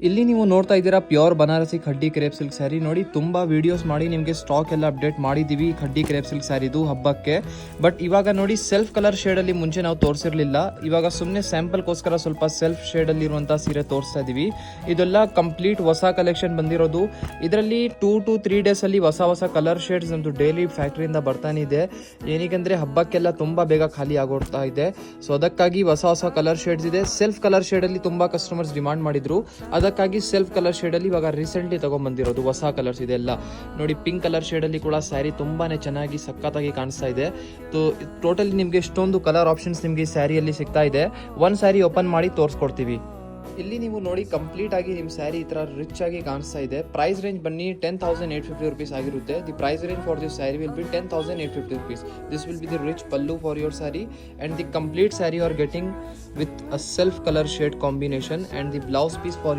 ಇಲ್ಲಿ ನೀವು ನೋಡ್ತಾ ಇದ್ದೀರಾ pure Banarasi khaddi crepe silk sari. ನೋಡಿ ತುಂಬಾ ವಿಡಿಯೋಸ್ ಮಾಡಿ ನಿಮಗೆ ಸ್ಟಾಕ್ ಎಲ್ಲ ಅಪ್ಡೇಟ್ ಮಾಡಿದೀವಿ ಖಡ್ಡಿ ಕ್ರೇಪ್ ಸಿಲ್ಕ್ ಸ್ಯಾರಿದು ಹಬ್ಬಕ್ಕೆ. ಬಟ್ ಇವಾಗ ನೋಡಿ ಸೆಲ್ಫ್ ಕಲರ್ ಶೇಡ್ ಅಲ್ಲಿ ಮುಂಚೆ ನಾವು ತೋರಿಸಿರ್ಲಿಲ್ಲ. ಇವಾಗ ಸುಮ್ಮನೆ ಸ್ಯಾಂಪಲ್ಗೋಸ್ಕರ ಸ್ವಲ್ಪ ಸೆಲ್ಫ್ ಶೇಡ್ ಅಲ್ಲಿ ಇರುವಂತಹ ಸೀರೆ ತೋರಿಸ್ತಾ ಇದೀವಿ. ಇದೆಲ್ಲ ಕಂಪ್ಲೀಟ್ ಹೊಸ ಕಲೆಕ್ಷನ್ ಬಂದಿರೋದು. ಇದರಲ್ಲಿ 2 to 3 ಡೇಸ್ ಅಲ್ಲಿ ಹೊಸ ಕಲರ್ ಶೇಡ್ಸ್ ನಮ್ದು ಡೈಲಿ ಫ್ಯಾಕ್ಟ್ರಿಯಿಂದ ಬರ್ತಾನೆ ಇದೆ. ಏನಕ್ಕೆ ಹಬ್ಬಕ್ಕೆಲ್ಲ ತುಂಬಾ ಬೇಗ ಖಾಲಿ ಆಗೋಡ್ತಾ ಇದೆ. ಸೊ ಅದಕ್ಕಾಗಿ ಹೊಸ ಕಲರ್ ಶೇಡ್ಸ್ ಇದೆ. ಸೆಲ್ಫ್ ಕಲರ್ ಶೇಡ್ ಅಲ್ಲಿ ತುಂಬಾ ಕಸ್ಟಮರ್ಸ್ ಡಿಮಾಂಡ್ ಮಾಡಿದ್ರು. ಅದಕ್ಕಾಗಿ ಸೆಲ್ಫ್ ಕಲರ್ ಶೇಡ್ ಅಲ್ಲಿ ಇವಾಗ ರೀಸೆಂಟ್ಲಿ ತಗೊಂಡ್ಬಂದಿರೋದು ಹೊಸ ಕಲರ್ಸ್ ಇದೆ ಎಲ್ಲ. ನೋಡಿ ಪಿಂಕ್ ಕಲರ್ ಶೇಡ್ ಅಲ್ಲಿ ಕೂಡ ಸ್ಯಾರಿ ತುಂಬಾನೇ ಚೆನ್ನಾಗಿ ಸಖತ್ತಾಗಿ ಕಾಣಿಸ್ತಾ ಇದೆ. ಟೋಟಲಿ ನಿಮಗೆ ಇಷ್ಟೊಂದು ಕಲರ್ ಆಪ್ಷನ್ಸ್ ನಿಮಗೆ ಈ ಸ್ಯಾರಿಯಲ್ಲಿ ಸಿಗ್ತಾ ಇದೆ. ಒಂದು ಸ್ಯಾರಿ ಓಪನ್ ಮಾಡಿ ತೋರಿಸ್ಕೊಡ್ತೀವಿ. ಇಲ್ಲಿ ನೀವು ನೋಡಿ ಕಂಪ್ಲೀಟ್ ಆಗಿ ನಿಮ್ಮ ಸ್ಯಾರಿ ಈ ತರ ರಿಚ್ ಆಗಿ ಕಾಣಿಸ್ತಾ ಇದೆ. ಪ್ರೈಸ್ ರೇಂಜ್ ಬನ್ನಿ 10,850 rupees ಆಗಿರುತ್ತೆ. The price range for this sari will be 10,850 rupees. This will be the rich pallu for your sari and the complete sari you are getting with a self colour shade combination and the blouse piece for